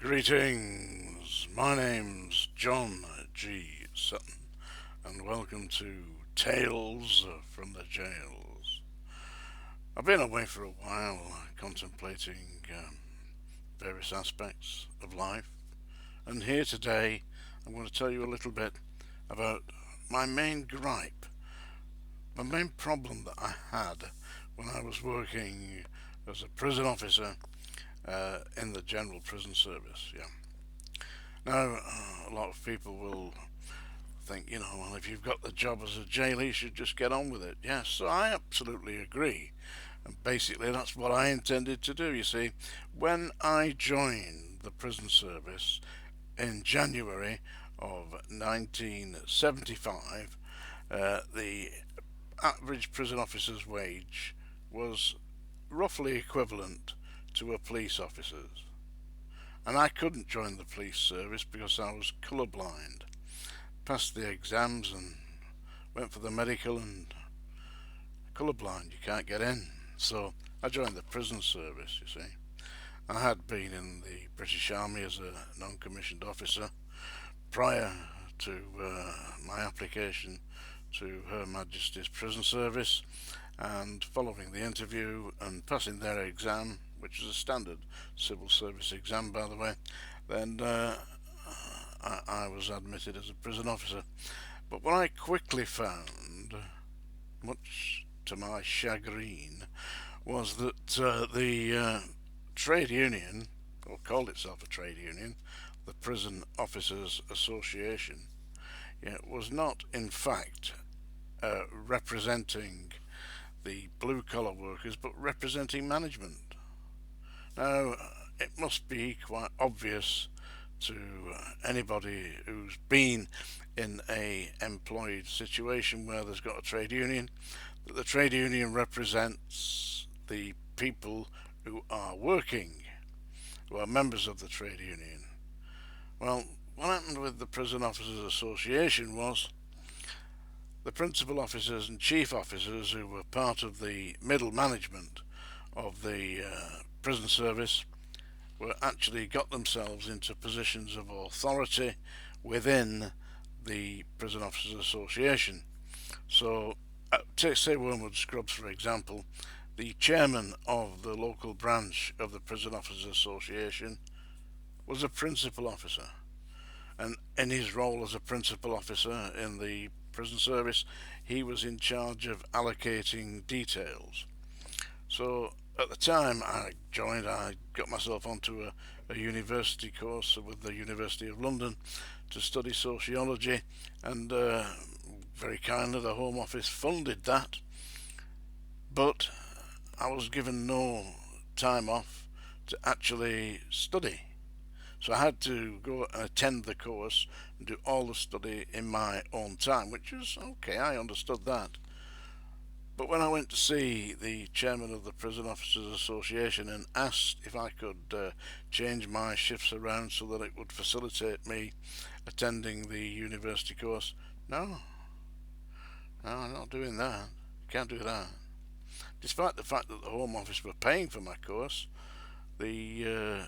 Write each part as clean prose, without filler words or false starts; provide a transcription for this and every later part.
Greetings, my name's John G. Sutton, and welcome to Tales from the Jails. I've been away for a while, contemplating various aspects of life, and here today I'm going to tell you a little bit about my main gripe, my main problem that I had when I was working as a prison officer in the general prison service. Now, a lot of people will think, well, if you've got the job as a jailer, you should just get on with it. Yes, so I absolutely agree. And basically, that's what I intended to do. You see, when I joined the prison service in January of 1975, the average prison officer's wage was roughly equivalent to a police officer's. And I couldn't join the police service because I was colourblind. Passed the exams and went for the medical, and colourblind, you can't get in. So I joined the prison service, you see. I had been in the British Army as a non-commissioned officer prior to my application to Her Majesty's Prison Service, and following the interview and passing their exam, which is a standard civil service exam, by the way, then I was admitted as a prison officer. But what I quickly found, much to my chagrin, was that the trade union, or called itself a trade union, the Prison Officers Association, was not in fact representing the blue-collar workers, but representing management. Now, it must be quite obvious to anybody who's been in a employed situation where there's got a trade union, that the trade union represents the people who are working, who are members of the trade union. Well, what happened with the Prison Officers Association was the principal officers and chief officers, who were part of the middle management of the prison service, were actually got themselves into positions of authority within the Prison Officers Association. So, say Wormwood Scrubs, for example, the chairman of the local branch of the Prison Officers Association was a principal officer, and in his role as a principal officer in the prison service, he was in charge of allocating details. So at the time I joined, I got myself onto a university course with the University of London to study sociology, and very kindly the Home Office funded that, but I was given no time off to actually study. So I had to go and attend the course and do all the study in my own time, which was okay, I understood that. But when I went to see the chairman of the Prison Officers Association and asked if I could change my shifts around so that it would facilitate me attending the university course, no, I'm not doing that. Can't do that. Despite the fact that the Home Office were paying for my course, the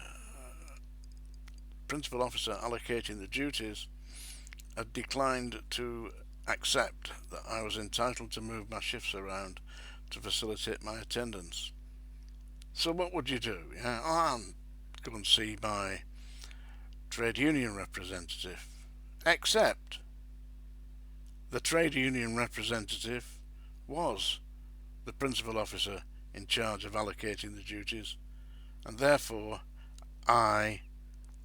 principal officer allocating the duties had declined to accept that I was entitled to move my shifts around to facilitate my attendance. So what would you do? I'll go and see my trade union representative. Except the trade union representative was the principal officer in charge of allocating the duties, and therefore I,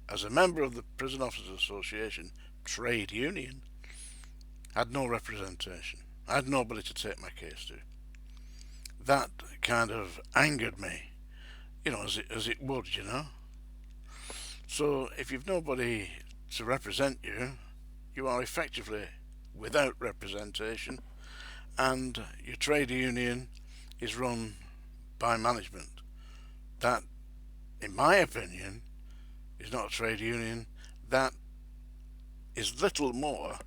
as a member of the Prison Officers Association trade union, had no representation. I had nobody to take my case to. That kind of angered me, as it would. So if you've nobody to represent you, you are effectively without representation, and your trade union is run by management. That, in my opinion, is not a trade union. That is little more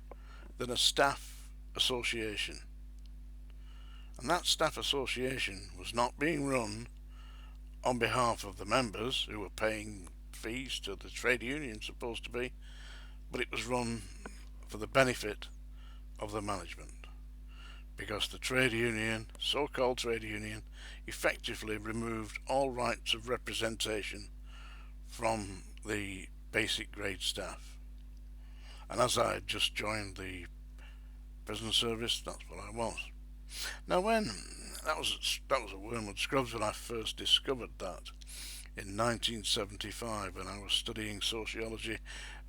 than a staff association. And that staff association was not being run on behalf of the members who were paying fees to the trade union, supposed to be, but it was run for the benefit of the management, because the trade union, so-called trade union, effectively removed all rights of representation from the basic grade staff. And as I had just joined the prison service, that's what I was. Now, when that was at Wormwood Scrubs when I first discovered that in 1975, when I was studying sociology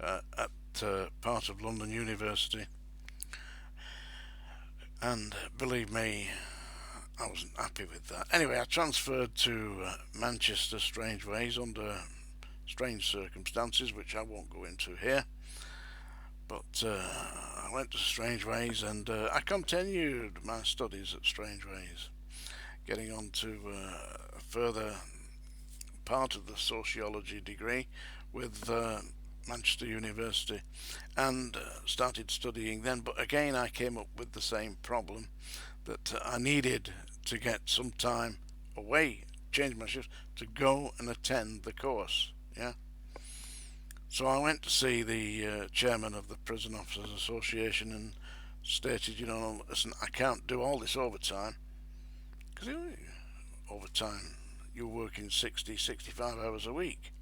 at part of London University. And believe me, I wasn't happy with that. Anyway, I transferred to Manchester Strangeways under strange circumstances, which I won't go into here. But I went to Strangeways, and I continued my studies at Strangeways, getting on to a further part of the sociology degree with Manchester University, and started studying then. But again, I came up with the same problem, that I needed to get some time away, change my shift, to go and attend the course. Yeah. So I went to see the chairman of the Prison Officers Association and stated, listen, I can't do all this overtime, because overtime, you're working 60, 65 hours a week,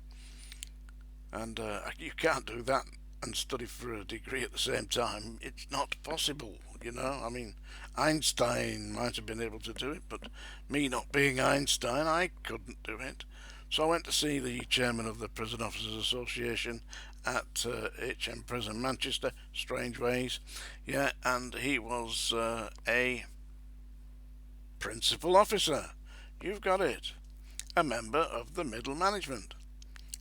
and you can't do that and study for a degree at the same time. It's not possible, I mean, Einstein might have been able to do it, but me not being Einstein, I couldn't do it. So I went to see the chairman of the Prison Officers Association at HM Prison Manchester, Strangeways, yeah, and he was a principal officer. You've got it. A member of the middle management.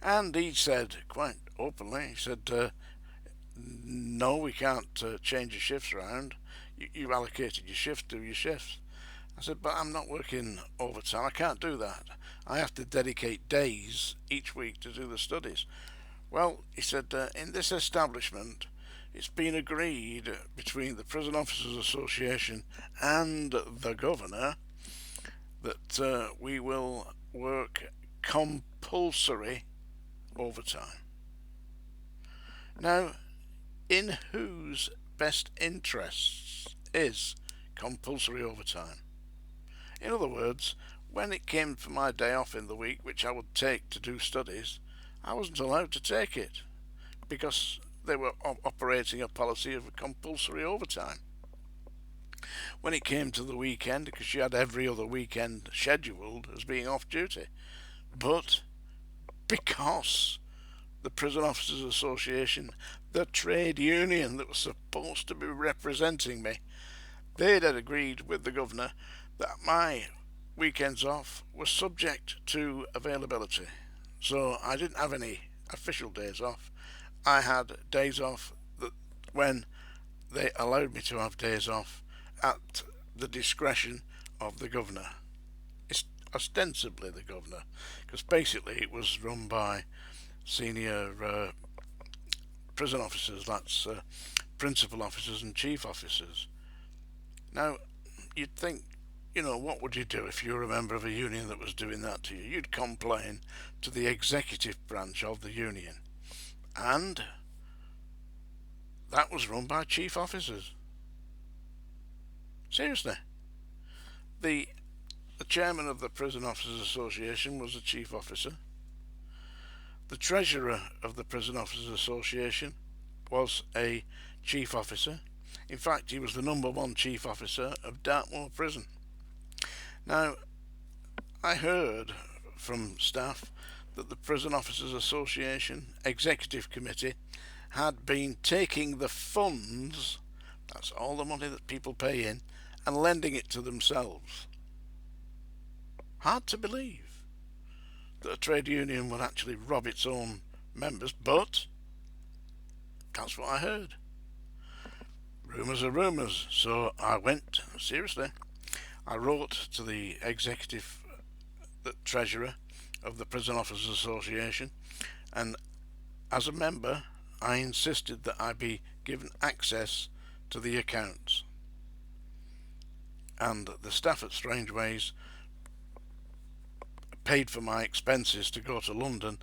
And he said quite openly, he said, no, we can't change your shifts around. You've allocated your shift, do your shifts. I said, but I'm not working overtime. I can't do that. I have to dedicate days each week to do the studies. Well, he said, in this establishment, it's been agreed between the Prison Officers Association and the governor that we will work compulsory overtime. Now, in whose best interests is compulsory overtime? In other words, when it came for my day off in the week, which I would take to do studies, I wasn't allowed to take it, because they were operating a policy of compulsory overtime. When it came to the weekend, because she had every other weekend scheduled as being off duty, but because the Prison Officers Association, the trade union that was supposed to be representing me, they'd had agreed with the governor that my weekends off were subject to availability. So I didn't have any official days off. I had days off that when they allowed me to have days off at the discretion of the governor. It's ostensibly the governor, because basically it was run by senior prison officers, that's principal officers and chief officers. Now, you'd think, what would you do if you were a member of a union that was doing that to you? You'd complain to the executive branch of the union. And that was run by chief officers. Seriously. The chairman of the Prison Officers Association was a chief officer. The treasurer of the Prison Officers Association was a chief officer. In fact, he was the number one chief officer of Dartmoor Prison. Now, I heard from staff that the Prison Officers Association Executive Committee had been taking the funds, that's all the money that people pay in, and lending it to themselves. Hard to believe that a trade union would actually rob its own members, but that's what I heard. Rumours are rumours, so I went, seriously. I wrote to the executive, the treasurer of the Prison Officers Association, and as a member, I insisted that I be given access to the accounts. And the staff at Strangeways paid for my expenses to go to London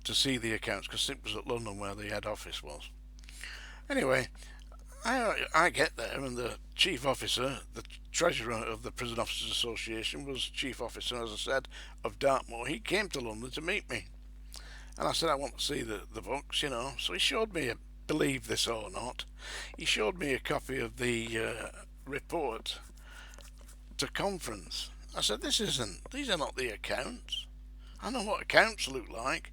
to see the accounts because it was at London where the head office was. Anyway, I get there, and the chief officer, the treasurer of the Prison Officers Association, was chief officer, as I said, of Dartmoor. He came to London to meet me, and I said I want to see the books, you know. So he showed me, believe this or not, he showed me a copy of the report to conference. I said, these are not the accounts. I know what accounts look like.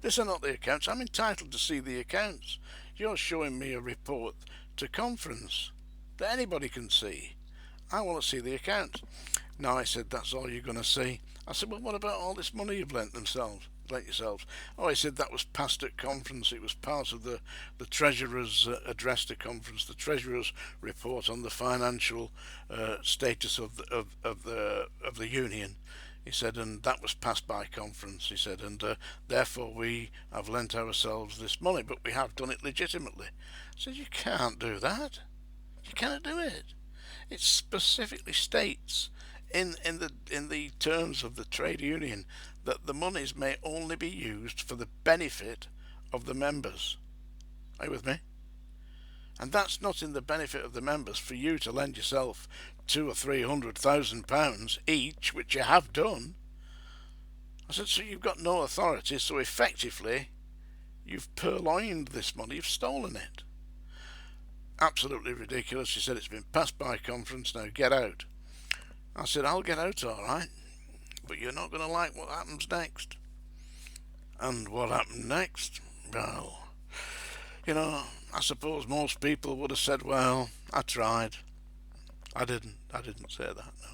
These are not the accounts. I'm entitled to see the accounts. You're showing me a report to conference that anybody can see. I want to see the accounts. No, I said, that's all you're going to see. I said, well, what about all this money you've lent yourselves? Oh, he said that was passed at conference. It was part of the Treasurer's address to conference, the Treasurer's report on the financial status of the union. He said, and that was passed by conference. He said, and therefore we have lent ourselves this money, but we have done it legitimately. I said, you can't do that. You can't do it. It specifically states in the terms of the trade union that the monies may only be used for the benefit of the members. Are you with me? And that's not in the benefit of the members for you to lend yourself £200,000 or £300,000 each, which you have done. I said, so you've got no authority, so effectively you've purloined this money, you've stolen it. Absolutely ridiculous. She said, it's been passed by conference, now get out. I said, I'll get out all right, but you're not going to like what happens next. And what happened next? Well, you know, I suppose most people would have said, well, I tried. I didn't say that, no.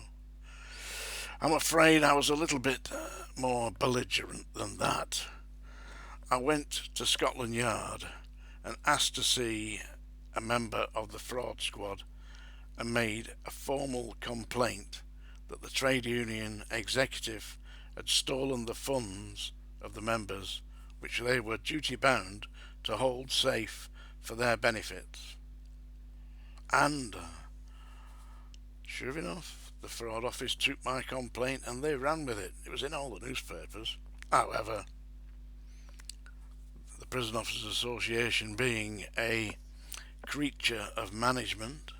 I'm afraid I was a little bit more belligerent than that. I went to Scotland Yard and asked to see a member of the fraud squad and made a formal complaint that the trade union executive had stolen the funds of the members, which they were duty bound to hold safe for their benefits. And sure enough, the fraud office took my complaint and they ran with it. It was in all the newspapers. However, the Prison Officers Association, being a creature of management,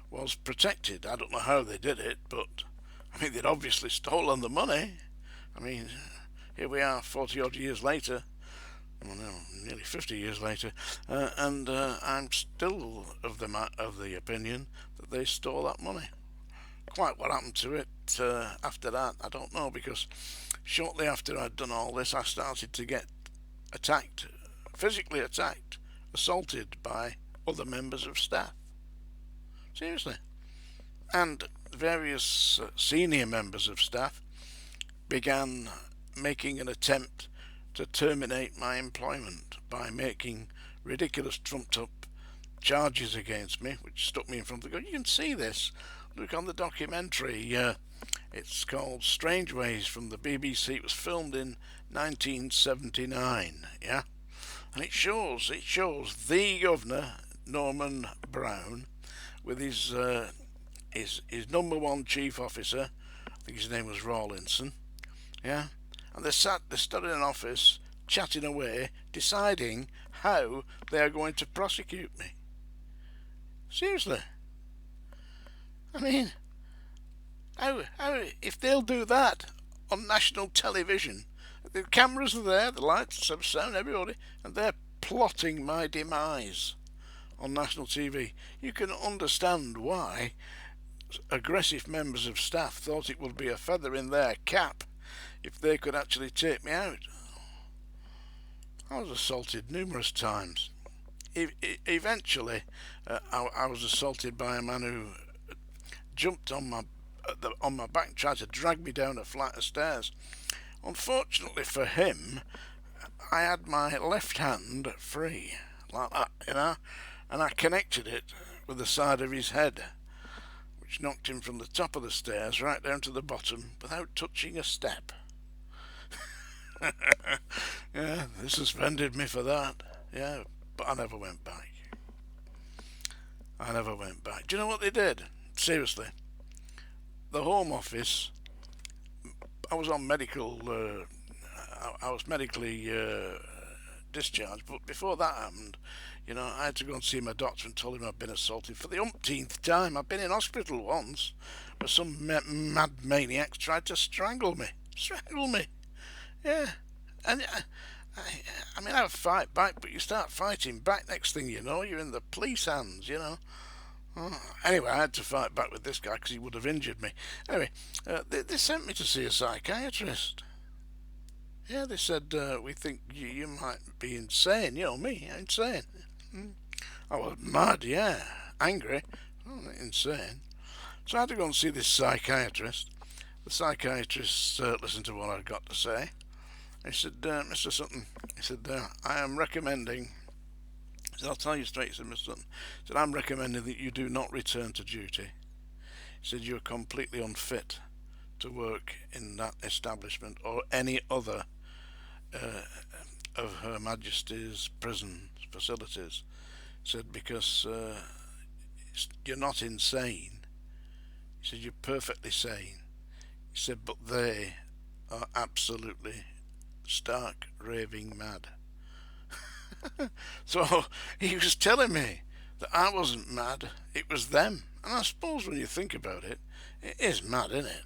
was protected. I don't know how they did it, but I mean, they'd obviously stolen the money. I mean, here we are 40 odd years later, well, no, nearly 50 years later, and I'm still of the opinion that they stole that money. Quite what happened to it after that, I don't know, because shortly after I'd done all this, I started to get attacked, physically attacked, assaulted by other members of staff. Seriously. And various senior members of staff began making an attempt to terminate my employment by making ridiculous trumped up charges against me, which stuck me in front of the gun. You can see this. Look on the documentary. It's called Strange Ways from the BBC. It was filmed in 1979. Yeah, and it shows the governor, Norman Brown, with his number one chief officer. I think his name was Rawlinson. Yeah, and they stood in an office chatting away, deciding how they are going to prosecute me. Seriously. I mean, how if they'll do that on national television, the cameras are there, the lights, the sound, everybody, and they're plotting my demise on national TV. You can understand why aggressive members of staff thought it would be a feather in their cap if they could actually take me out. I was assaulted numerous times. Eventually, I was assaulted by a man who jumped on my back, tried to drag me down a flight of stairs. Unfortunately for him, I had my left hand free, like that, you know, and I connected it with the side of his head, which knocked him from the top of the stairs right down to the bottom without touching a step. Yeah, they suspended me for that. Yeah, but I never went back. Do you know what they did? Seriously. The Home Office, I was on medical, I was medically discharged, but before that happened, I had to go and see my doctor and told him I'd been assaulted for the umpteenth time. I've been in hospital once, where some mad maniacs tried to strangle me. Strangle me. Yeah. And I mean, I would fight back, but you start fighting back, next thing you know, you're in the police hands. Oh, anyway, I had to fight back with this guy because he would have injured me. Anyway, they sent me to see a psychiatrist. Yeah, they said, we think you might be insane. Me, insane. I was mad, yeah. Angry. Oh, insane. So I had to go and see this psychiatrist. The psychiatrist listened to what I'd got to say. He said, Mr. Sutton, he said, I am recommending, he said, I'll tell you straight, he said, Mr. Sutton, he said, I'm recommending that you do not return to duty. He said, you're completely unfit to work in that establishment or any other of Her Majesty's prison facilities. He said, because you're not insane. He said, you're perfectly sane. He said, but they are absolutely stark raving mad. So he was telling me that I wasn't mad, it was them. And I suppose when you think about it, it is mad, isn't it?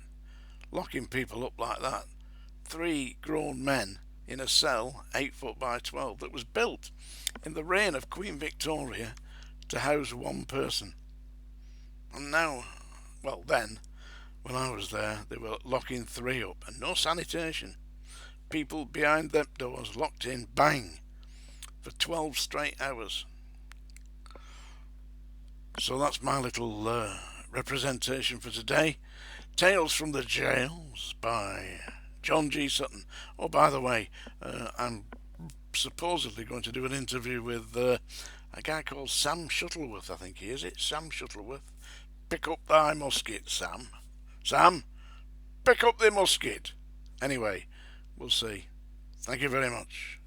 Locking people up like that. 3 grown men in a cell 8 foot by 12 that was built in the reign of Queen Victoria to house 1 person. And now, well then, when I was there, they were locking 3 up and no sanitation. People behind them doors locked in, bang, for 12 straight hours. So that's my little representation for today. Tales from the Jails by John G. Sutton. Oh, by the way, I'm supposedly going to do an interview with a guy called Sam Shuttleworth, I think he is. It's Sam Shuttleworth. Pick up thy musket, Sam. Sam, pick up the musket. Anyway, we'll see. Thank you very much.